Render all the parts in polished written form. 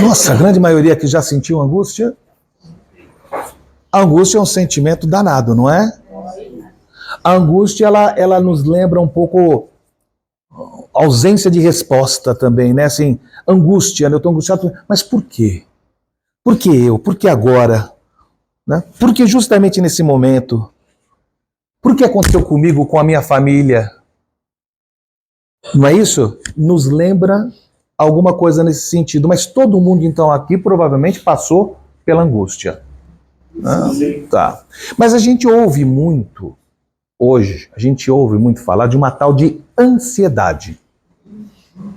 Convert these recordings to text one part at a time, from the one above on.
Nossa, a grande maioria que já sentiu angústia? A angústia é um sentimento danado, não é? A angústia, ela nos lembra um pouco ausência de resposta também, né? Assim, angústia, né? Eu estou angustiado, mas por quê? Por que eu? Por que agora? Né? Por que justamente nesse momento? Por que aconteceu comigo, com a minha família? Não é isso? Nos lembra alguma coisa nesse sentido. Mas todo mundo, então, aqui provavelmente passou pela angústia. Ah, tá. Mas a gente ouve muito, hoje, a gente ouve muito falar de uma tal de ansiedade.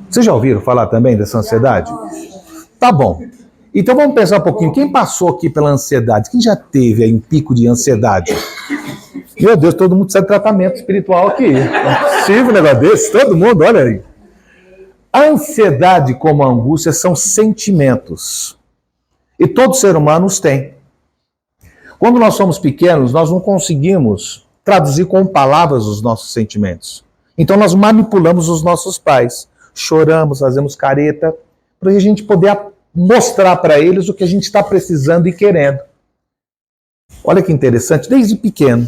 Vocês já ouviram falar também dessa ansiedade? Tá bom. Então vamos pensar um pouquinho. Quem passou aqui pela ansiedade? Quem já teve aí um pico de ansiedade? Meu Deus, todo mundo precisa de tratamento espiritual aqui. Não é possível um negócio desse? Todo mundo, olha aí. A ansiedade como a angústia são sentimentos. E todo ser humano os tem. Quando nós somos pequenos, nós não conseguimos traduzir com palavras os nossos sentimentos. Então nós manipulamos os nossos pais. Choramos, fazemos careta, para a gente poder mostrar para eles o que a gente está precisando e querendo. Olha que interessante, desde pequeno.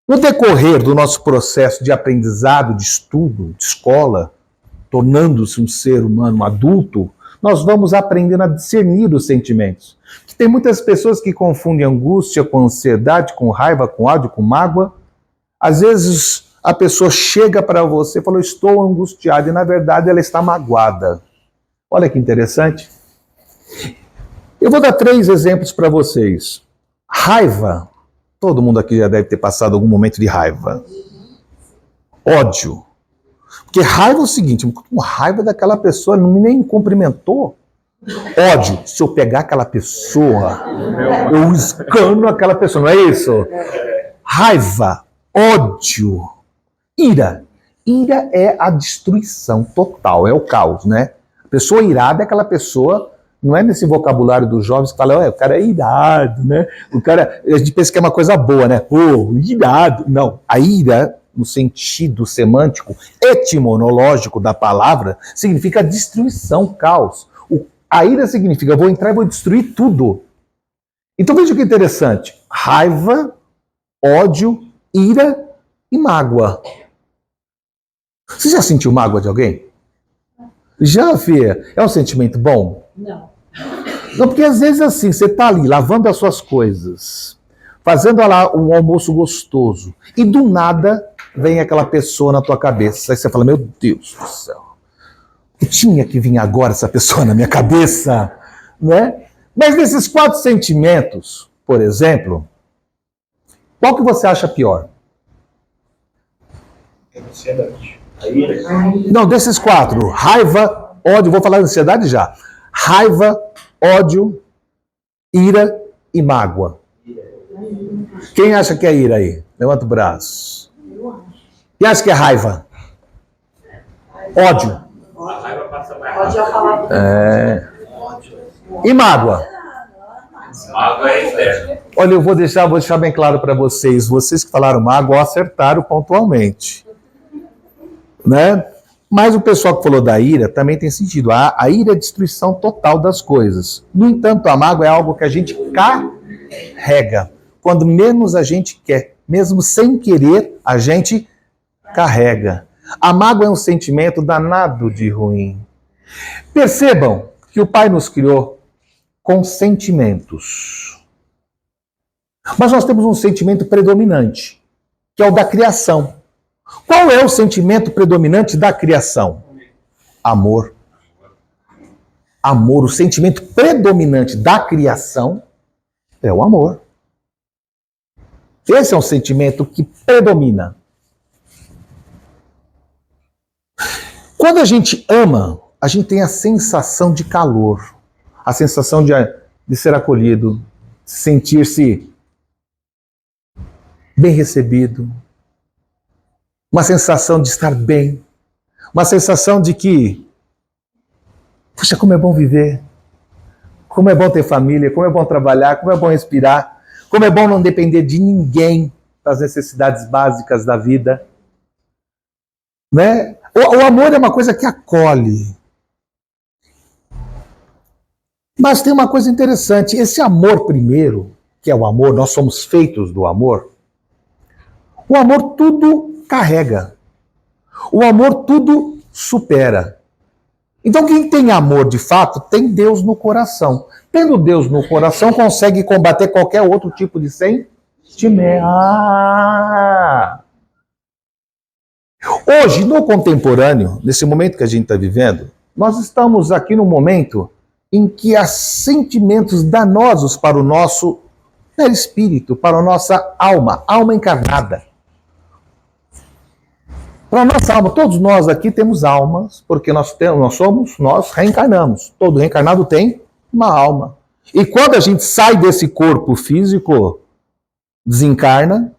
No decorrer do nosso processo de aprendizado, de estudo, de escola, tornando-se um ser humano adulto, nós vamos aprendendo a discernir os sentimentos. Porque tem muitas pessoas que confundem angústia com ansiedade, com raiva, com ódio, com mágoa. Às vezes a pessoa chega para você e fala, estou angustiada, e na verdade ela está magoada. Olha que interessante. Eu vou dar 3 exemplos para vocês. Raiva. Todo mundo aqui já deve ter passado algum momento de raiva. Ódio. Porque raiva é o seguinte, com raiva daquela pessoa, não me nem cumprimentou. Ódio, se eu pegar aquela pessoa, eu escano aquela pessoa, não é isso? Raiva, ódio, ira. Ira é a destruição total, é o caos, né? A pessoa irada é aquela pessoa, não é nesse vocabulário dos jovens que fala, o cara é irado, né? O cara, a gente pensa que é uma coisa boa, né? Irado. Não, a ira, no sentido semântico, etimológico da palavra, significa destruição, caos. A ira significa, eu vou entrar e vou destruir tudo. Então veja que interessante. Raiva, ódio, ira e mágoa. Você já sentiu mágoa de alguém? Já, Fia? É um sentimento bom? Não. Não, porque às vezes assim, você está ali lavando as suas coisas, fazendo lá um almoço gostoso, e do nada vem aquela pessoa na tua cabeça. Aí você fala, meu Deus do céu, tinha que vir agora essa pessoa na minha cabeça, né? Mas desses 4 sentimentos, por exemplo, qual que você acha pior? Ansiedade. A ira. Não, desses 4, raiva, ódio, vou falar de ansiedade já. Raiva, ódio, ira e mágoa. Quem acha que é ira aí? Levanta o braço. Quem acha que é raiva? Ódio. A raiva passa mais Pode já rápido. falar. E mágoa? Mágoa é externa. Olha, eu vou deixar bem claro para vocês. Vocês que falaram mágoa acertaram pontualmente. Né? Mas o pessoal que falou da ira também tem sentido. A ira é a destruição total das coisas. No entanto, a mágoa é algo que a gente carrega. Quando menos a gente quer, mesmo sem querer, a gente carrega. A mágoa é um sentimento danado de ruim. Percebam que o Pai nos criou com sentimentos. Mas nós temos um sentimento predominante, que é o da criação. Qual é o sentimento predominante da criação? Amor. Amor, o sentimento predominante da criação é o amor. Esse é um sentimento que predomina. Quando a gente ama, a gente tem a sensação de calor, a sensação de ser acolhido, de sentir-se bem recebido, uma sensação de estar bem, uma sensação de que, puxa, como é bom viver, como é bom ter família, como é bom trabalhar, como é bom respirar, como é bom não depender de ninguém das necessidades básicas da vida. Né? O amor é uma coisa que acolhe. Mas tem uma coisa interessante, esse amor primeiro, que é o amor, nós somos feitos do amor, o amor tudo carrega. O amor tudo supera. Então quem tem amor de fato tem Deus no coração. Tendo Deus no coração, consegue combater qualquer outro tipo de sentimento. Hoje, no contemporâneo, nesse momento que a gente está vivendo, nós estamos aqui num momento em que há sentimentos danosos para o nosso perispírito, para a nossa alma, alma encarnada. Para a nossa alma, todos nós aqui temos almas, porque nós reencarnamos. Todo reencarnado tem uma alma. E quando a gente sai desse corpo físico, desencarna,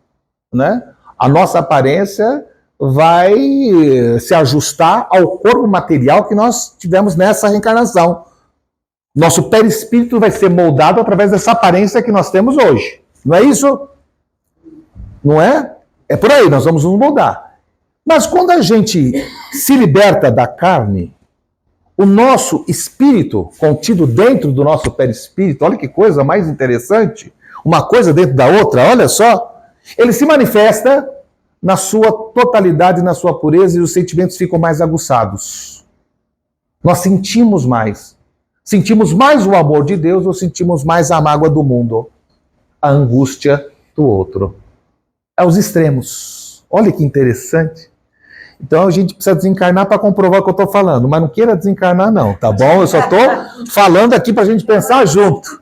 né? A nossa aparência vai se ajustar ao corpo material que nós tivemos nessa reencarnação. Nosso perispírito vai ser moldado através dessa aparência que nós temos hoje. Não é isso? Não é? É por aí, nós vamos nos moldar. Mas quando a gente se liberta da carne, o nosso espírito, contido dentro do nosso perispírito, olha que coisa mais interessante, uma coisa dentro da outra, olha só, ele se manifesta na sua totalidade, na sua pureza, e os sentimentos ficam mais aguçados. Nós sentimos mais. Sentimos mais o amor de Deus ou sentimos mais a mágoa do mundo, a angústia do outro. É os extremos. Olha que interessante. Então a gente precisa desencarnar para comprovar o que eu estou falando, mas não queira desencarnar não, tá bom? Eu só estou falando aqui para a gente pensar junto.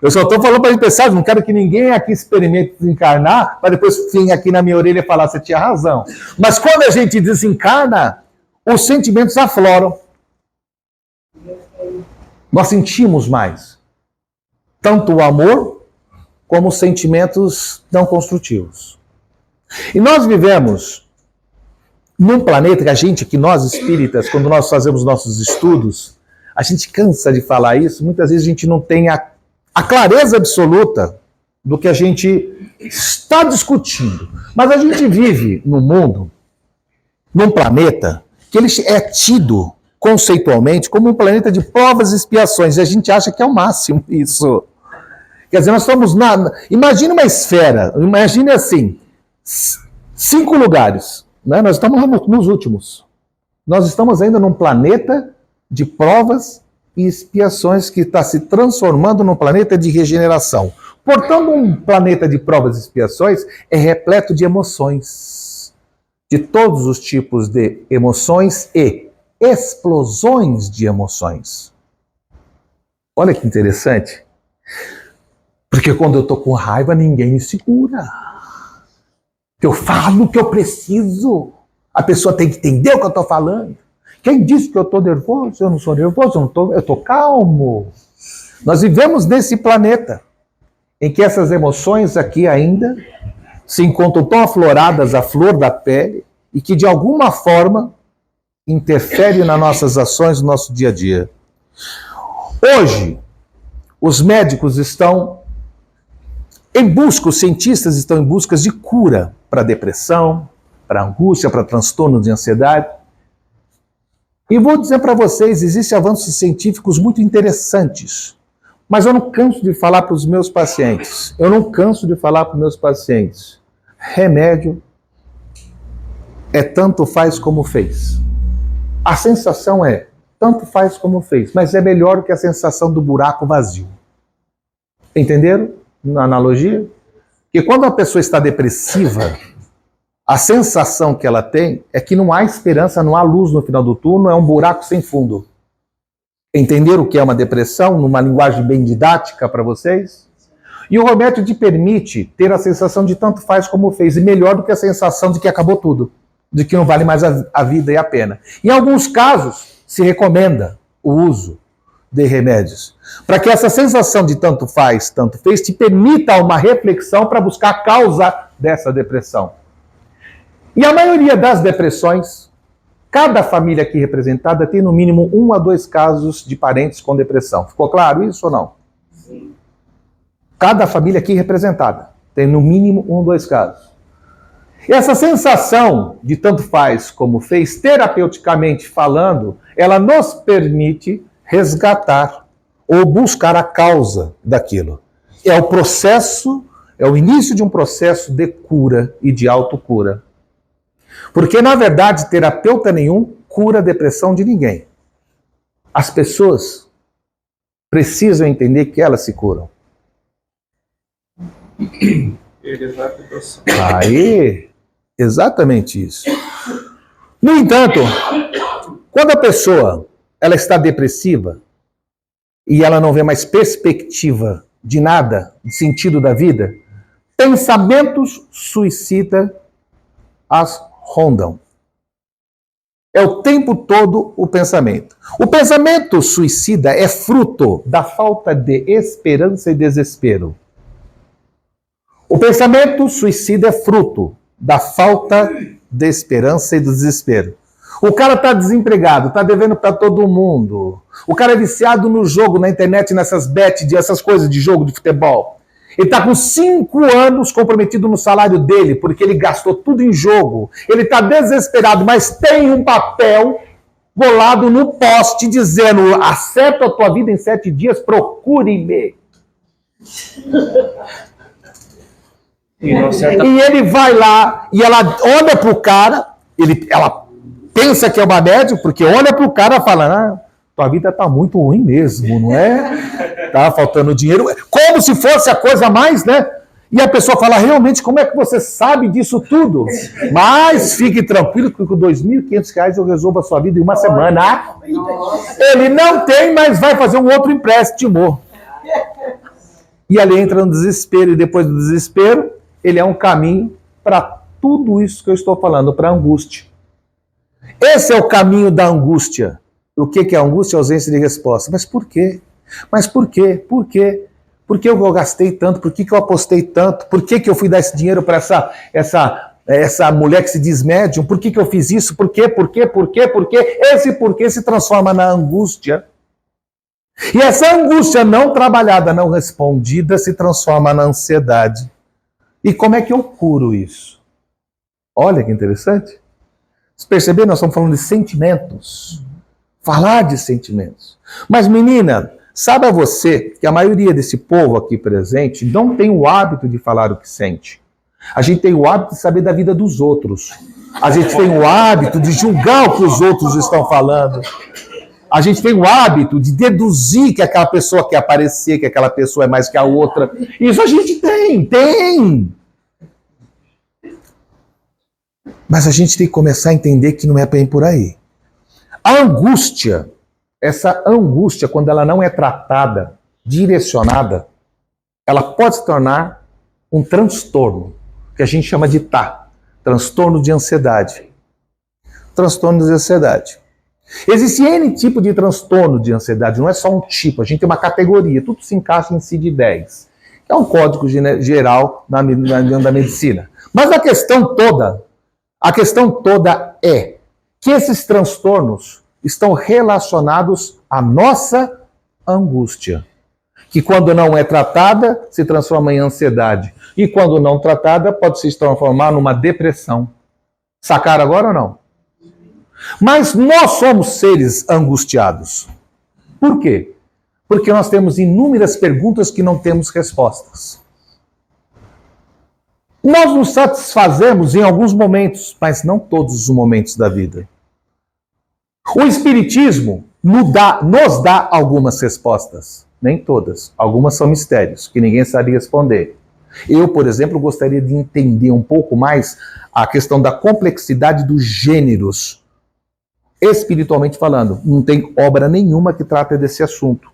Eu só estou falando para a gente pensar, não quero que ninguém aqui experimente desencarnar, para depois vir aqui na minha orelha e falar, você tinha razão. Mas quando a gente desencarna, os sentimentos afloram. Nós sentimos mais. Tanto o amor, como os sentimentos não construtivos. E nós vivemos num planeta que nós espíritas, quando nós fazemos nossos estudos, a gente cansa de falar isso, muitas vezes a gente não tem a clareza absoluta do que a gente está discutindo. Mas a gente vive num mundo, num planeta, que ele é tido conceitualmente como um planeta de provas e expiações, e a gente acha que é o máximo isso. Quer dizer, nós estamos imagine uma esfera, imagine assim, 5 lugares, né? Nós estamos nos últimos. Nós estamos ainda num planeta de provas e expiações que está se transformando num planeta de regeneração. Portanto, um planeta de provas e expiações é repleto de emoções, de todos os tipos de emoções e explosões de emoções. Olha que interessante. Porque quando eu estou com raiva, ninguém me segura. Eu falo o que eu preciso. A pessoa tem que entender o que eu estou falando. Quem disse que eu estou nervoso? Eu não sou nervoso, eu estou calmo. Nós vivemos nesse planeta em que essas emoções aqui ainda se encontram tão afloradas à flor da pele e que de alguma forma interferem nas nossas ações, no nosso dia a dia. Hoje, os médicos estão em busca, os cientistas estão em busca de cura para depressão, para angústia, para transtorno de ansiedade. E vou dizer para vocês, existem avanços científicos muito interessantes, mas eu não canso de falar para os meus pacientes, remédio é tanto faz como fez. A sensação é tanto faz como fez, mas é melhor que a sensação do buraco vazio. Entenderam? Na analogia? Que quando a pessoa está depressiva, a sensação que ela tem é que não há esperança, não há luz no final do túnel, é um buraco sem fundo. Entenderam o que é uma depressão, numa linguagem bem didática para vocês? E o remédio te permite ter a sensação de tanto faz como fez, e melhor do que a sensação de que acabou tudo, de que não vale mais a vida e a pena. Em alguns casos, se recomenda o uso de remédios, para que essa sensação de tanto faz, tanto fez, te permita uma reflexão para buscar a causa dessa depressão. E a maioria das depressões, cada família aqui representada tem no mínimo 1 a 2 casos de parentes com depressão. Ficou claro isso ou não? Sim. Cada família aqui representada tem no mínimo 1 ou 2 casos. E essa sensação de tanto faz como fez, terapeuticamente falando, ela nos permite resgatar ou buscar a causa daquilo. É o processo, é o início de um processo de cura e de autocura. Porque, na verdade, terapeuta nenhum cura a depressão de ninguém. As pessoas precisam entender que elas se curam. Aí, exatamente isso. No entanto, quando a pessoa ela está depressiva e ela não vê mais perspectiva de nada, de sentido da vida, pensamentos suicidas as rondam. É o tempo todo o pensamento. O pensamento suicida é fruto da falta de esperança e desespero. O pensamento suicida é fruto da falta de esperança e desespero. O cara está desempregado, está devendo para todo mundo. O cara é viciado no jogo, na internet, nessas bets, essas coisas de jogo de futebol. Ele está com 5 anos comprometido no salário dele, porque ele gastou tudo em jogo. Ele está desesperado, mas tem um papel colado no poste dizendo: acerta a tua vida em 7 dias, procure-me. E ele vai lá e ela olha para o cara, ela pensa que é uma médium, porque olha para o cara e fala: tua vida está muito ruim mesmo, não é? Tá faltando dinheiro. Como se fosse a coisa mais, né? E a pessoa fala: realmente, como é que você sabe disso tudo? Mas fique tranquilo que com R$2.500 eu resolvo a sua vida em uma semana. Ele não tem, mas vai fazer um outro empréstimo. E ali entra no desespero, e depois do desespero, ele é um caminho para tudo isso que eu estou falando, para a angústia. Esse é o caminho da angústia. O que é a angústia? A ausência de resposta. Mas por quê? Mas por quê? Por quê? Por que eu gastei tanto? Por que eu apostei tanto? Por que eu fui dar esse dinheiro para essa mulher que se diz médium? Por que eu fiz isso? Por quê? Por quê? Por quê? Por quê? Esse porquê se transforma na angústia. E essa angústia não trabalhada, não respondida, se transforma na ansiedade. E como é que eu curo isso? Olha que interessante. Vocês perceberam? Nós estamos falando de sentimentos. Falar de sentimentos. Mas, menina, saiba você que a maioria desse povo aqui presente não tem o hábito de falar o que sente. A gente tem o hábito de saber da vida dos outros. A gente tem o hábito de julgar o que os outros estão falando. A gente tem o hábito de deduzir que aquela pessoa quer aparecer, que aquela pessoa é mais que a outra. Isso a gente tem. Mas a gente tem que começar a entender que não é bem por aí. A angústia, essa angústia, quando ela não é tratada, direcionada, ela pode se tornar um transtorno, que a gente chama de transtorno de ansiedade. Transtorno de ansiedade. Existe N tipo de transtorno de ansiedade, não é só um tipo, a gente tem uma categoria, tudo se encaixa em si de 10, que é um código geral da medicina. Mas a questão toda é que esses transtornos estão relacionados à nossa angústia, que quando não é tratada, se transforma em ansiedade, e quando não tratada, pode se transformar numa depressão. Sacaram agora ou não? Mas nós somos seres angustiados. Por quê? Porque nós temos inúmeras perguntas que não temos respostas. Nós nos satisfazemos em alguns momentos, mas não todos os momentos da vida. O Espiritismo nos dá algumas respostas, nem todas. Algumas são mistérios, que ninguém sabe responder. Eu, por exemplo, gostaria de entender um pouco mais a questão da complexidade dos gêneros. Espiritualmente falando, não tem obra nenhuma que trate desse assunto.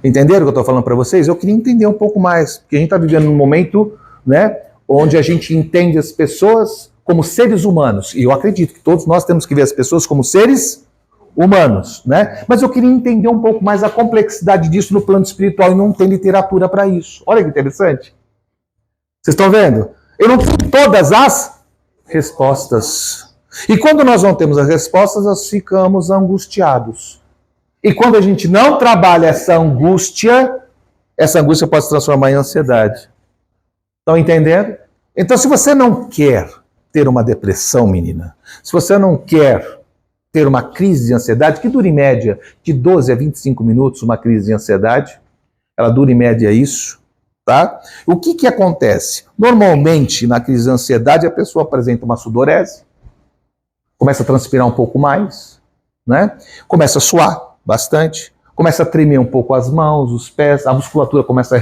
Entenderam o que eu estou falando para vocês? Eu queria entender um pouco mais, porque a gente está vivendo num momento, né, onde a gente entende as pessoas como seres humanos. E eu acredito que todos nós temos que ver as pessoas como seres humanos, né? Mas eu queria entender um pouco mais a complexidade disso no plano espiritual e não tem literatura para isso. Olha que interessante. Vocês estão vendo? Eu não tenho todas as respostas. E quando nós não temos as respostas, nós ficamos angustiados. E quando a gente não trabalha essa angústia pode se transformar em ansiedade. Estão entendendo? Então, se você não quer ter uma depressão, menina, se você não quer ter uma crise de ansiedade, que dura em média de 12 a 25 minutos, uma crise de ansiedade. Ela dura em média isso, tá? O que acontece? Normalmente, na crise de ansiedade, a pessoa apresenta uma sudorese, começa a transpirar um pouco mais, né? Começa a suar bastante, começa a tremer um pouco as mãos, os pés, a musculatura começa a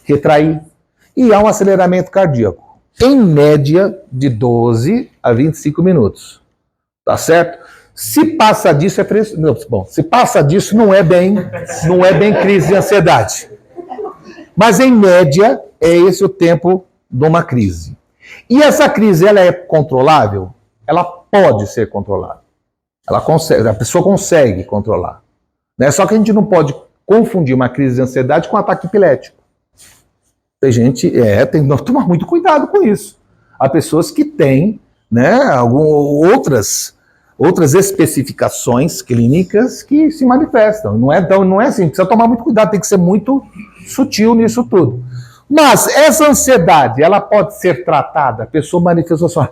retrair e há um aceleramento cardíaco, em média de 12 a 25 minutos, tá certo? Se passa disso se passa disso não é bem crise de ansiedade. Mas em média é esse o tempo de uma crise. E essa crise, ela é controlável? Ela pode ser controlada. Ela consegue, a pessoa consegue controlar. Né? Só que a gente não pode confundir uma crise de ansiedade com um ataque epilético. Tem gente, tem que tomar muito cuidado com isso. Há pessoas que têm, né, outras especificações clínicas que se manifestam. Não é assim, precisa tomar muito cuidado, tem que ser muito sutil nisso tudo. Mas essa ansiedade, ela pode ser tratada, a pessoa manifestou só,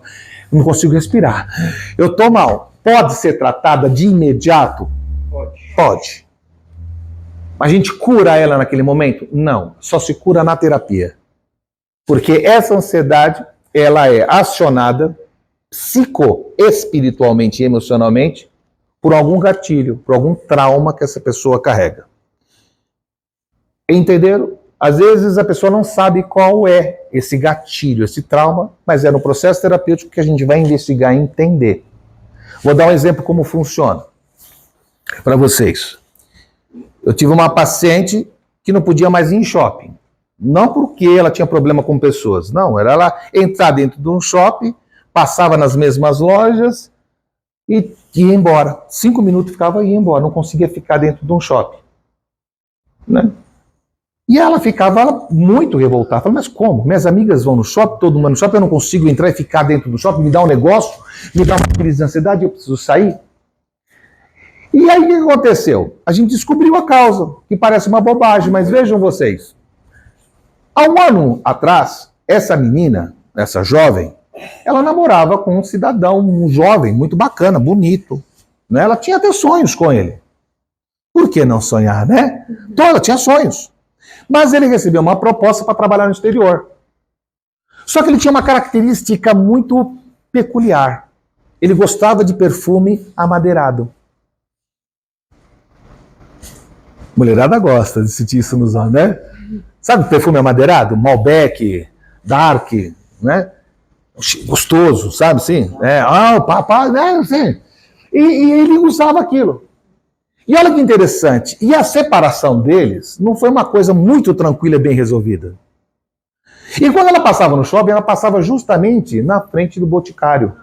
não consigo respirar, eu estou mal. Pode ser tratada de imediato? Pode. A gente cura ela naquele momento? Não, só se cura na terapia. Porque essa ansiedade, ela é acionada psicoespiritualmente e emocionalmente por algum gatilho, por algum trauma que essa pessoa carrega. Entenderam? Às vezes a pessoa não sabe qual é esse gatilho, esse trauma, mas é no processo terapêutico que a gente vai investigar e entender. Vou dar um exemplo como funciona para vocês. Eu tive uma paciente que não podia mais ir em shopping. Não porque ela tinha problema com pessoas, não, era ela entrar dentro de um shopping, passava nas mesmas lojas e ia embora. 5 minutos ficava e ia embora, não conseguia ficar dentro de um shopping. Né? E ela ficava muito revoltada. Falei, mas como? Minhas amigas vão no shopping, todo mundo no shopping, eu não consigo entrar e ficar dentro do shopping, me dá um negócio, me dá uma crise de ansiedade, eu preciso sair. E aí o que aconteceu? A gente descobriu a causa, que parece uma bobagem, mas vejam vocês. Há um ano atrás, essa menina, essa jovem, ela namorava com um cidadão, um jovem, muito bacana, bonito. Né? Ela tinha até sonhos com ele. Por que não sonhar, né? Então ela tinha sonhos. Mas ele recebeu uma proposta para trabalhar no exterior. Só que ele tinha uma característica muito peculiar. Ele gostava de perfume amadeirado. Mulherada gosta de sentir isso nos olhos, né? Sabe perfume amadeirado? Malbec, Dark, né? Gostoso, sabe assim? Assim. E ele usava aquilo. E olha que interessante, e a separação deles não foi uma coisa muito tranquila e bem resolvida. E quando ela passava no shopping, ela passava justamente na frente do Boticário.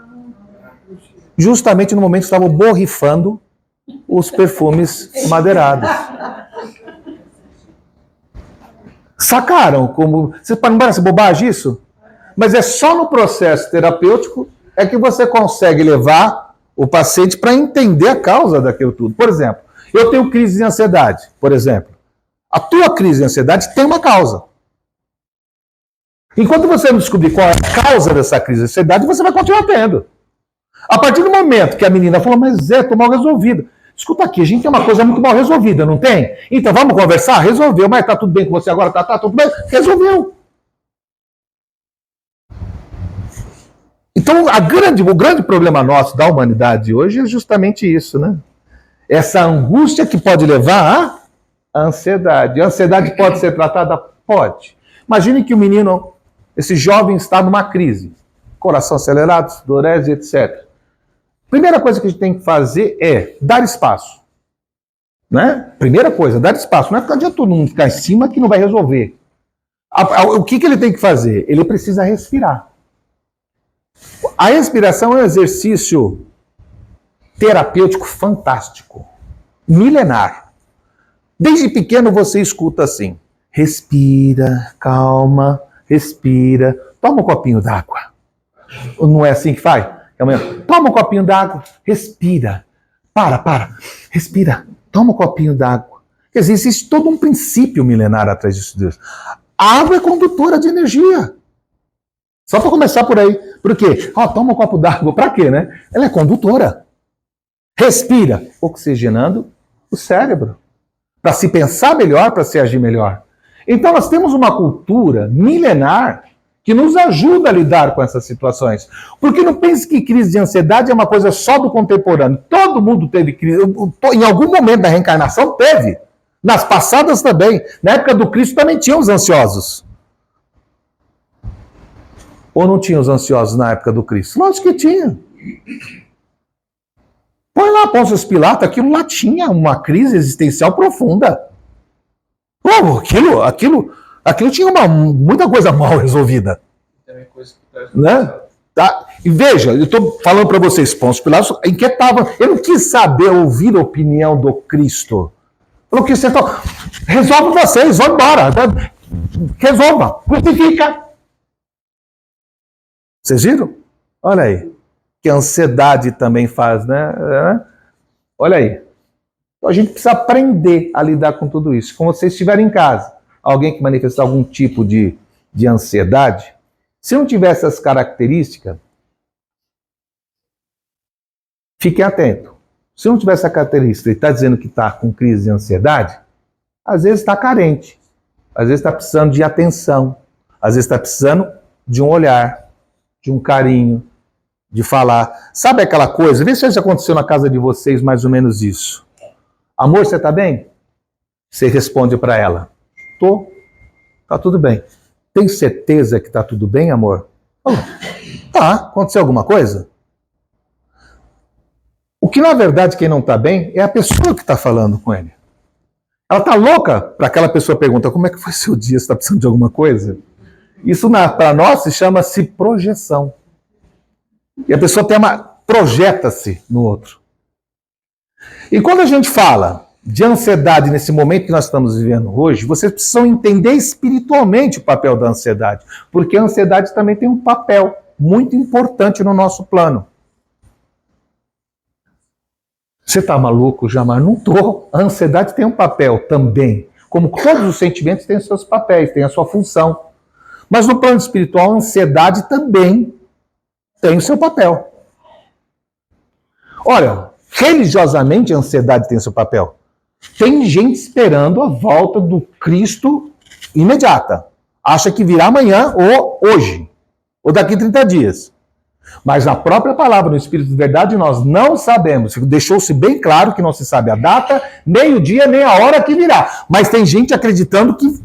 Justamente no momento que estavam borrifando os perfumes madeirados. Sacaram como... Não parece bobagem isso? Mas é só no processo terapêutico é que você consegue levar o paciente para entender a causa daquilo tudo. Por exemplo, eu tenho crise de ansiedade, por exemplo. A tua crise de ansiedade tem uma causa. Enquanto você não descobrir qual é a causa dessa crise de ansiedade, você vai continuar tendo. A partir do momento que a menina falou, mas estou mal resolvida. Escuta aqui, a gente tem uma coisa muito mal resolvida, não tem? Então vamos conversar? Resolveu, mas tá tudo bem com você agora? Tá tudo bem? Resolveu. Então o grande problema nosso da humanidade hoje é justamente isso, né? Essa angústia que pode levar à ansiedade. A ansiedade pode ser tratada? Pode. Imagine que o menino, esse jovem está numa crise. Coração acelerado, sudorese, etc. Primeira coisa que a gente tem que fazer é dar espaço. Né? Primeira coisa, dar espaço. Não é ficar o dia todo mundo ficar em cima que não vai resolver. O que ele tem que fazer? Ele precisa respirar. A respiração é um exercício terapêutico fantástico, milenar. Desde pequeno você escuta assim, respira, calma, respira, toma um copinho d'água. Não é assim que faz? Toma um copinho d'água, respira, respira, toma um copinho d'água. Quer dizer, existe todo um princípio milenar atrás disso. A água é condutora de energia. Só para começar por aí. Por quê? Toma um copo d'água, para quê, né? Ela é condutora. respira, oxigenando o cérebro, para se pensar melhor, para se agir melhor. Então nós temos uma cultura milenar que nos ajuda a lidar com essas situações. Porque não pense que crise de ansiedade é uma coisa só do contemporâneo. Todo mundo teve crise, em algum momento da reencarnação teve. Nas passadas também. Na época do Cristo também tinha os ansiosos. Ou não tinha os ansiosos na época do Cristo? Lógico que tinha. Põe lá Pôncio Pilatos, aquilo lá tinha uma crise existencial profunda. Oh, aquilo tinha muita coisa mal resolvida. Né? Tá? E veja, eu estou falando para vocês, Pôncio Pilatos inquietava. Eu não quis saber, ouvir a opinião do Cristo. Falou que você resolve vocês, vão embora. Resolva, crucifica. Vocês viram? Olha aí. Que a ansiedade também faz, né? Olha aí. Então a gente precisa aprender a lidar com tudo isso. Como vocês estiverem em casa, alguém que manifestar algum tipo de ansiedade, se não tiver essas características, fiquem atentos. Se não tiver essa característica e está dizendo que está com crise de ansiedade, às vezes está carente, às vezes está precisando de atenção, às vezes está precisando de um olhar, de um carinho, de falar. Sabe aquela coisa? Vê se já aconteceu na casa de vocês mais ou menos isso. Amor, você está bem? Você responde para ela. Tô. Tá tudo bem. Tem certeza que tá tudo bem, amor? Oh, tá. Aconteceu alguma coisa? O que na verdade quem não está bem é a pessoa que está falando com ele. Ela está louca para aquela pessoa perguntar como é que foi seu dia, você está precisando de alguma coisa? Isso para nós chama-se projeção. E a pessoa projeta-se no outro. E quando a gente fala de ansiedade nesse momento que nós estamos vivendo hoje, vocês precisam entender espiritualmente o papel da ansiedade. Porque a ansiedade também tem um papel muito importante no nosso plano. Você está maluco, Jamar? Não estou. A ansiedade tem um papel também. Como todos os sentimentos têm os seus papéis, têm a sua função. Mas no plano espiritual, a ansiedade também tem o seu papel. Olha, religiosamente a ansiedade tem o seu papel. Tem gente esperando a volta do Cristo imediata. Acha que virá amanhã ou hoje, ou daqui 30 dias. Mas na própria palavra, no Espírito de Verdade, nós não sabemos. Deixou-se bem claro que não se sabe a data, nem o dia, nem a hora que virá. Mas tem gente acreditando que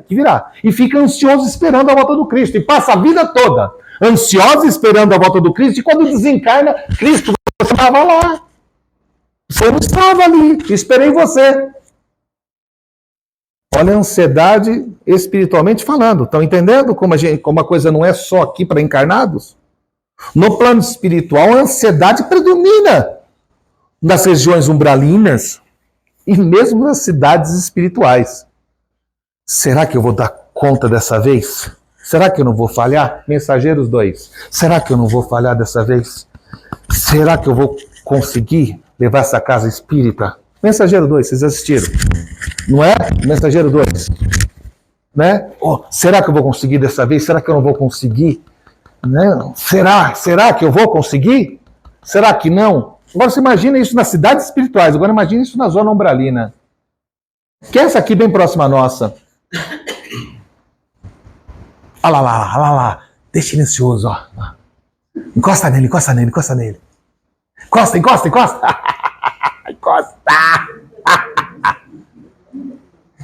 virá. E fica ansioso esperando a volta do Cristo. E passa a vida toda ansiosa esperando a volta do Cristo. E quando desencarna, Cristo, você estava lá. Você não estava ali. Esperei você. Olha a ansiedade espiritualmente falando. Estão entendendo como a coisa não é só aqui para encarnados? No plano espiritual, a ansiedade predomina nas regiões umbralinas e mesmo nas cidades espirituais. Será que eu vou dar conta dessa vez? Será que eu não vou falhar? Mensageiros 2. Será que eu não vou falhar dessa vez? Será que eu vou conseguir levar essa casa espírita? Mensageiro 2, vocês assistiram? Não é? Mensageiro 2. Né? Oh, será que eu vou conseguir dessa vez? Será que eu não vou conseguir? Né? Será que eu vou conseguir? Será que não? Agora você imagina isso nas cidades espirituais, agora imagina isso na zona umbralina. Que é essa aqui bem próxima à nossa. Olha lá. Deixa silencioso, ó. Encosta nele. Encosta. Encosta.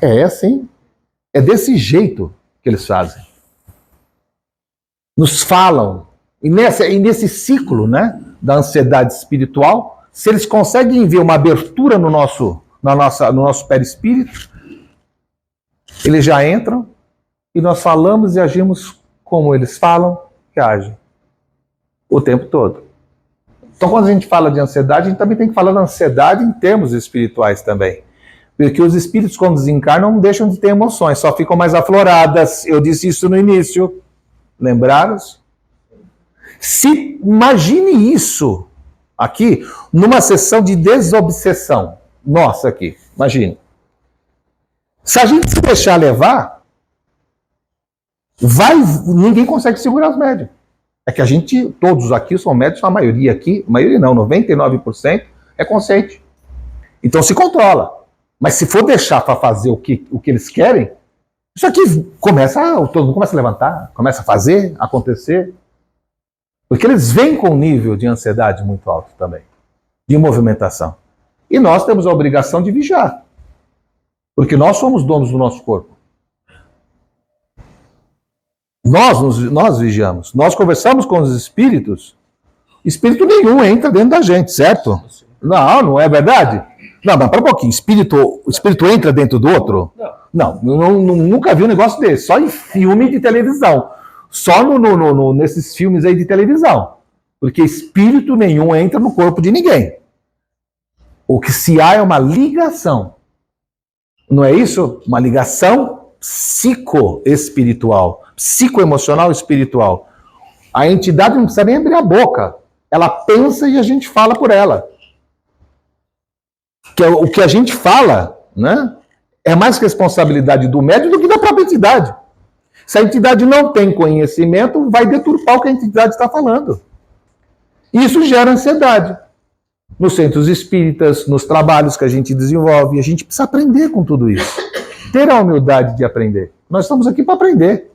É assim. É desse jeito que eles fazem. Nos falam, e nesse ciclo, né, da ansiedade espiritual, se eles conseguem ver uma abertura no nosso perispírito, eles já entram e nós falamos e agimos como eles falam e agem o tempo todo. Então, quando a gente fala de ansiedade, a gente também tem que falar da ansiedade em termos espirituais também. Porque os espíritos, quando desencarnam, não deixam de ter emoções, só ficam mais afloradas. Eu disse isso no início. Lembraram-se? Imagine isso aqui numa sessão de desobsessão. Nossa, aqui, imagine. Se a gente se deixar levar, ninguém consegue segurar os médios. É que todos aqui são médios, a maioria aqui, maioria não, 99%, É consciente. Então se controla. Mas se for deixar para fazer o que eles querem, isso aqui todo mundo começa a levantar, começa a fazer, acontecer. Porque eles vêm com um nível de ansiedade muito alto também, de movimentação. E nós temos a obrigação de vigiar. Porque nós somos donos do nosso corpo. Nós vigiamos. Nós conversamos com os espíritos. Espírito nenhum entra dentro da gente, certo? Não é verdade? Não, mas para um pouquinho. O espírito entra dentro do outro? Não, nunca vi um negócio desse. Só em filme de televisão. Só nesses filmes aí de televisão. Porque espírito nenhum entra no corpo de ninguém. O que se há é uma ligação. Não é isso? Uma ligação psicoespiritual. Psicoemocional espiritual. A entidade não precisa nem abrir a boca. Ela pensa e a gente fala por ela. O que a gente fala, né, é mais responsabilidade do médium do que da própria entidade. Se a entidade não tem conhecimento, vai deturpar o que a entidade está falando. Isso gera ansiedade. Nos centros espíritas, nos trabalhos que a gente desenvolve, a gente precisa aprender com tudo isso. Ter a humildade de aprender. Nós estamos aqui para aprender.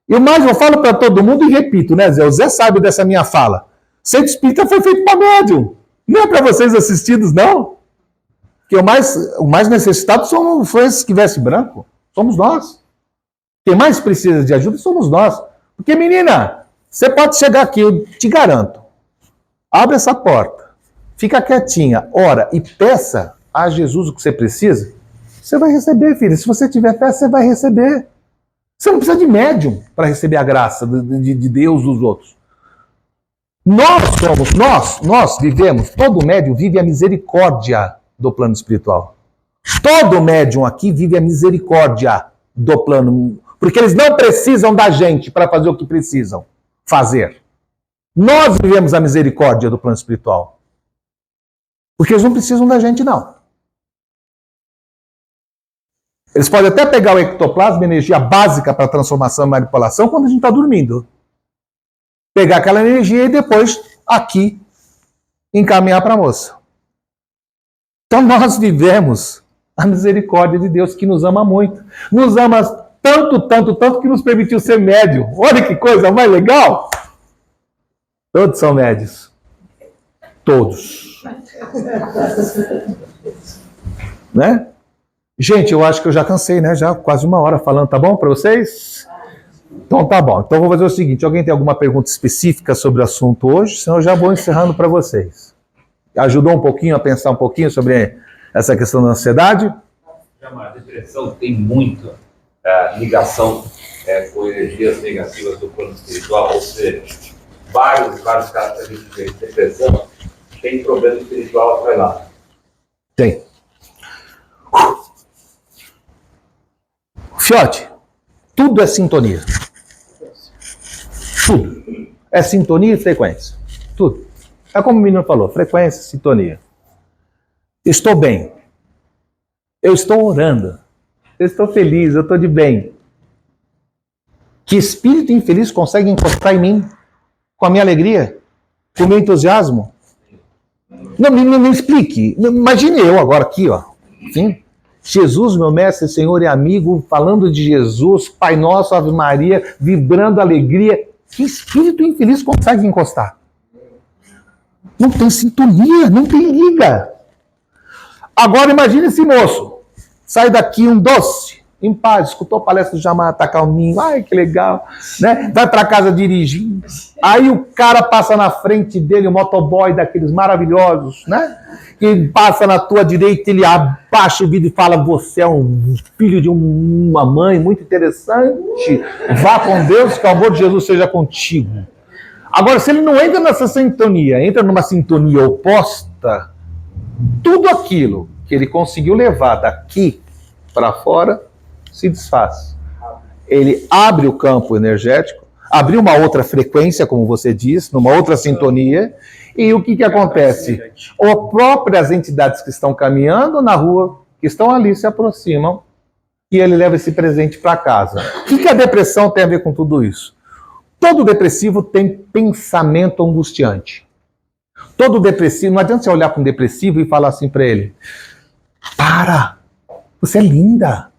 E o mais eu falo para todo mundo e repito, né, Zé? O Zé sabe dessa minha fala. Centro espírita foi feito para médium. Não é para vocês assistidos, não. Porque o mais necessitado foi esse que veste branco. Somos nós. Quem mais precisa de ajuda somos nós. Porque, menina, você pode chegar aqui, eu te garanto. Abre essa porta. Fica quietinha, ora e peça a Jesus o que você precisa. Você vai receber, filha. Se você tiver fé, você vai receber. Você não precisa de médium para receber a graça de Deus dos outros. Nós vivemos, todo médium vive a misericórdia do plano espiritual. Todo médium aqui vive a misericórdia do plano, porque eles não precisam da gente para fazer o que precisam fazer. Nós vivemos a misericórdia do plano espiritual. Porque eles não precisam da gente, não. Eles podem até pegar o ectoplasma, energia básica para transformação e manipulação, quando a gente está dormindo. Pegar aquela energia e depois, aqui, encaminhar para a moça. Então nós vivemos a misericórdia de Deus, que nos ama muito. Nos ama tanto, que nos permitiu ser médium. Olha que coisa mais legal! Todos são médios. Todos. Né? Gente, eu acho que eu já cansei, né? Já quase 1 hora falando, tá bom para vocês? Então tá bom. Então vou fazer o seguinte, alguém tem alguma pergunta específica sobre o assunto hoje? Senão eu já vou encerrando para vocês. Ajudou um pouquinho a pensar um pouquinho sobre essa questão da ansiedade? A depressão tem muito ligação com energias negativas do plano espiritual, ou seja, vários casos que a gente vê de depressão tem problema espiritual atrelado. Tem. Fiote, tudo é sintonia. Tudo. É sintonia e frequência. Tudo. É como o menino falou, frequência, sintonia. Estou bem. Eu estou orando. Eu estou feliz, eu estou de bem. Que espírito infeliz consegue encostar em mim com a minha alegria? Com o meu entusiasmo? Não, me explique. Imagine eu agora aqui, ó. Sim? Jesus, meu mestre, Senhor e amigo, falando de Jesus, Pai Nosso, Ave Maria, vibrando alegria. Que espírito infeliz consegue encostar? Não tem sintonia, não tem liga. Agora imagine esse moço. Sai daqui um doce, em paz, escutou a palestra do Jamal, tá calminho, ai que legal, né? Vai para casa dirigindo. Aí o cara passa na frente dele, o motoboy daqueles maravilhosos, né? Que passa na tua direita, ele abaixa o vidro e fala: você é um filho de uma mãe muito interessante. Vá com Deus, que o amor de Jesus seja contigo. Agora, se ele não entra nessa sintonia, entra numa sintonia oposta, tudo aquilo que ele conseguiu levar daqui para fora se desfaz. Ele abre o campo energético, abre uma outra frequência, como você diz, numa outra sintonia, e o que acontece? As próprias entidades que estão caminhando na rua, que estão ali, se aproximam, e ele leva esse presente para casa. O que a depressão tem a ver com tudo isso? Todo depressivo tem pensamento angustiante. Todo depressivo, não adianta você olhar para um depressivo e falar assim para ele: para, você é linda,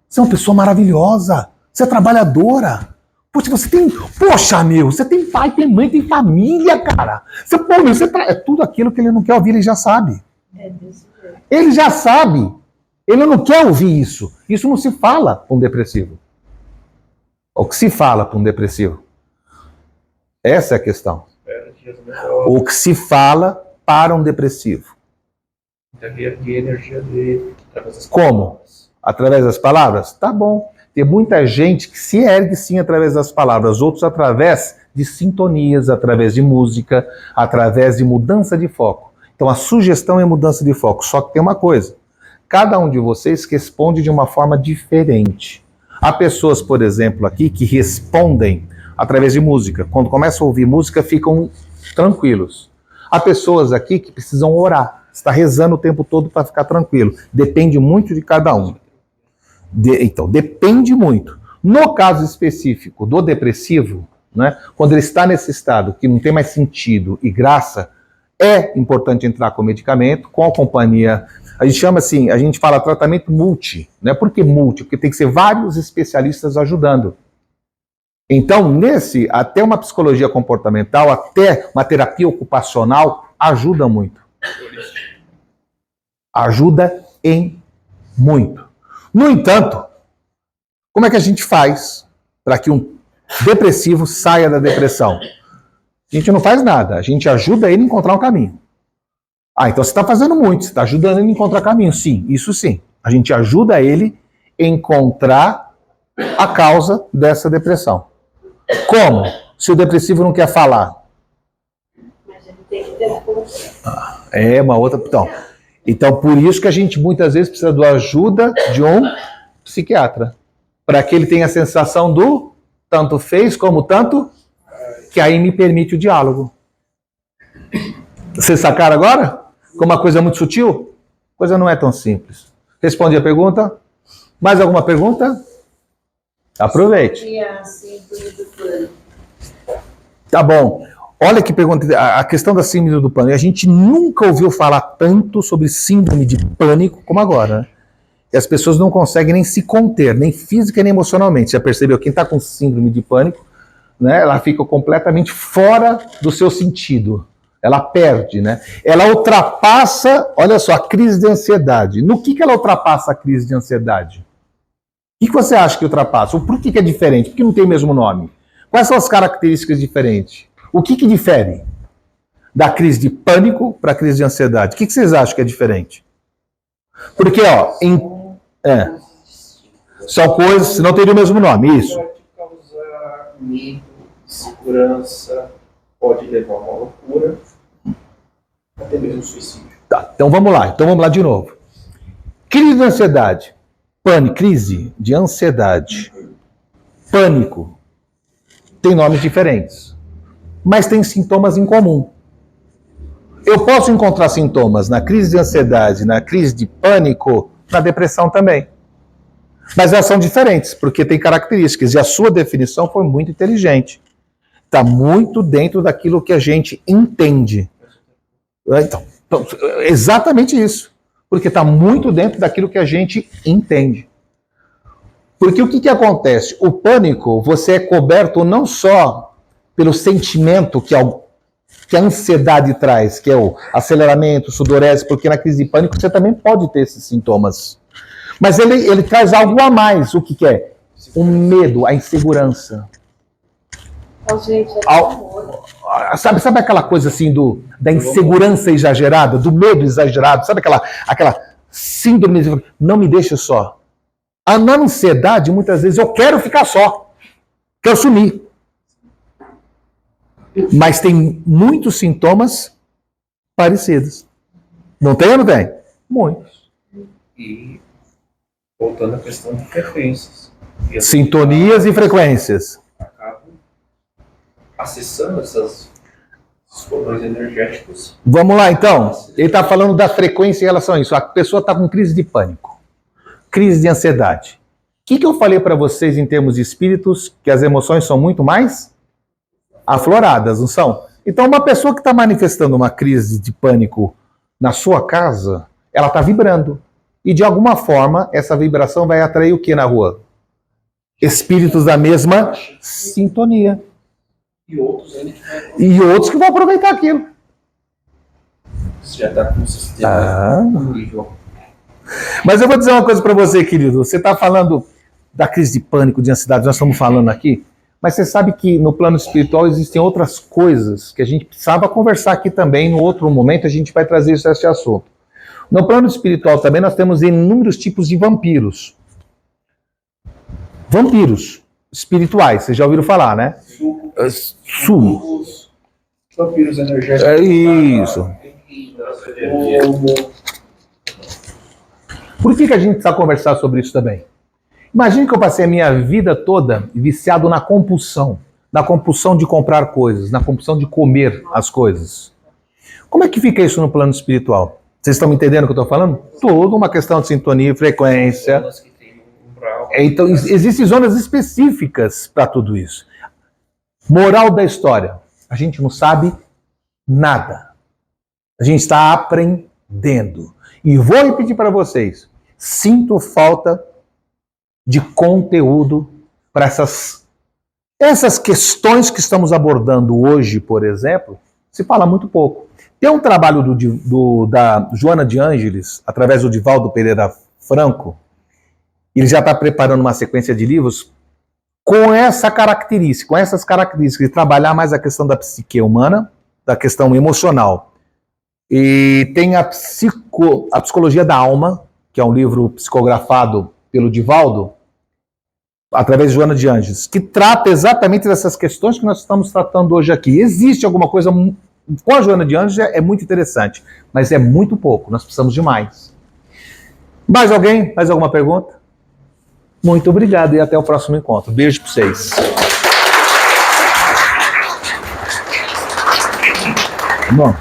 você é uma pessoa maravilhosa, você é trabalhadora. Poxa, você tem pai, tem mãe, tem família, cara. É tudo aquilo que ele não quer ouvir, ele já sabe. Ele já sabe. Ele não quer ouvir isso. Isso não se fala para um depressivo. O que se fala para um depressivo? Essa é a questão. O que se fala para um depressivo. Como? Através das palavras? Tá bom. Tem muita gente que se ergue sim através das palavras, outros através de sintonias, através de música, através de mudança de foco. Então a sugestão é mudança de foco. Só que tem uma coisa: cada um de vocês responde de uma forma diferente. Há pessoas, por exemplo, aqui que respondem através de música. Quando começam a ouvir música, ficam tranquilos. Há pessoas aqui que precisam orar. Está rezando o tempo todo para ficar tranquilo. Depende muito de cada um. Então, depende muito. No caso específico do depressivo, né, quando ele está nesse estado que não tem mais sentido e graça, é importante entrar com medicamento, com a companhia. A gente chama assim, a gente fala tratamento multi, né? Por que multi? Porque tem que ser vários especialistas ajudando. Então, até uma psicologia comportamental, até uma terapia ocupacional, ajuda muito. Ajuda em muito. No entanto, como é que a gente faz para que um depressivo saia da depressão? A gente não faz nada, a gente ajuda ele a encontrar um caminho. Ah, então você está fazendo muito, você está ajudando ele a encontrar caminho. Sim, isso sim. A gente ajuda ele a encontrar a causa dessa depressão. Como? Se o depressivo não quer falar. Mas ele tem que ter É uma outra... Então, por isso que a gente muitas vezes precisa da ajuda de um psiquiatra. Para que ele tenha a sensação do tanto fez como tanto, que aí me permite o diálogo. Vocês sacaram agora? Como uma coisa muito sutil? A coisa não é tão simples. Respondi a pergunta? Mais alguma pergunta? Aproveite. E a síndrome do pânico. Tá bom. Olha que pergunta, a questão da síndrome do pânico. A gente nunca ouviu falar tanto sobre síndrome de pânico como agora, né? E as pessoas não conseguem nem se conter, nem física nem emocionalmente. Já percebeu? Quem está com síndrome de pânico, né, ela fica completamente fora do seu sentido. Ela perde, né? Ela ultrapassa, olha só, a crise de ansiedade. No que ela ultrapassa a crise de ansiedade? O que você acha que ultrapassa? Por que é diferente? Por que não tem o mesmo nome? Quais são as características diferentes? O que difere da crise de pânico para a crise de ansiedade? O que vocês acham que é diferente? Porque, ó, são coisas, não teria o mesmo nome, isso. Pode causar medo, insegurança, pode levar a uma loucura, até mesmo suicídio. Tá, então vamos lá de novo. Crise de ansiedade, pânico, crise de ansiedade, pânico, tem nomes diferentes, mas tem sintomas em comum. Eu posso encontrar sintomas na crise de ansiedade, na crise de pânico, na depressão também. Mas elas são diferentes, porque tem características, e a sua definição foi muito inteligente. Está muito dentro daquilo que a gente entende. Então, exatamente isso. Porque está muito dentro daquilo que a gente entende. Porque o que acontece? O pânico, você é coberto não só pelo sentimento que a ansiedade traz, que é o aceleramento, sudorese, porque na crise de pânico você também pode ter esses sintomas. Mas ele traz algo a mais. O que é? O medo, a insegurança. Sabe aquela coisa assim da insegurança exagerada, do medo exagerado? Sabe aquela síndrome de não me deixa só? Na ansiedade, muitas vezes, eu quero ficar só. Quero sumir. Mas tem muitos sintomas parecidos. Não tem ou não tem? Muitos. E voltando à questão de frequências. Sintonias e frequências. Acabam acessando esses cordões energéticos. Vamos lá, então. Ele está falando da frequência em relação a isso. A pessoa está com crise de pânico, crise de ansiedade. O que eu falei para vocês em termos de espíritos? Que as emoções são muito mais afloradas, não são? Então, uma pessoa que está manifestando uma crise de pânico na sua casa, ela está vibrando. E, de alguma forma, essa vibração vai atrair o que na rua? Espíritos da mesma sintonia. E outros ainda que E outros que vão aproveitar aquilo. você já está com o sistema no nível. Mas eu vou dizer uma coisa para você, querido. Você está falando da crise de pânico, de ansiedade, nós estamos falando aqui, mas você sabe que no plano espiritual existem outras coisas que a gente precisava conversar aqui também, no outro momento a gente vai trazer esse assunto. No plano espiritual também nós temos inúmeros tipos de vampiros. Vampiros espirituais, vocês já ouviram falar, né? Os vampiros energéticos. É isso. Por que a gente precisa conversar sobre isso também? Imagine que eu passei a minha vida toda viciado na compulsão de comprar coisas, na compulsão de comer as coisas. Como é que fica isso no plano espiritual? Vocês estão me entendendo o que eu estou falando? Tudo uma questão de sintonia e frequência. Então, existem zonas específicas para tudo isso. Moral da história. A gente não sabe nada. A gente está aprendendo. E vou repetir para vocês. Sinto falta de conteúdo para essas questões que estamos abordando hoje, por exemplo, se fala muito pouco. Tem um trabalho da Joana de Ângeles, através do Divaldo Pereira Franco, ele já está preparando uma sequência de livros com essas características, de trabalhar mais a questão da psique humana, da questão emocional. E tem a Psicologia da Alma, que é um livro psicografado pelo Divaldo, através de Joana de Ângeles, que trata exatamente dessas questões que nós estamos tratando hoje aqui. Existe alguma coisa com a Joana de Ângeles, é muito interessante, mas é muito pouco, nós precisamos de mais. Mais alguém? Mais alguma pergunta? Muito obrigado e até o próximo encontro. Beijo para vocês. Bom.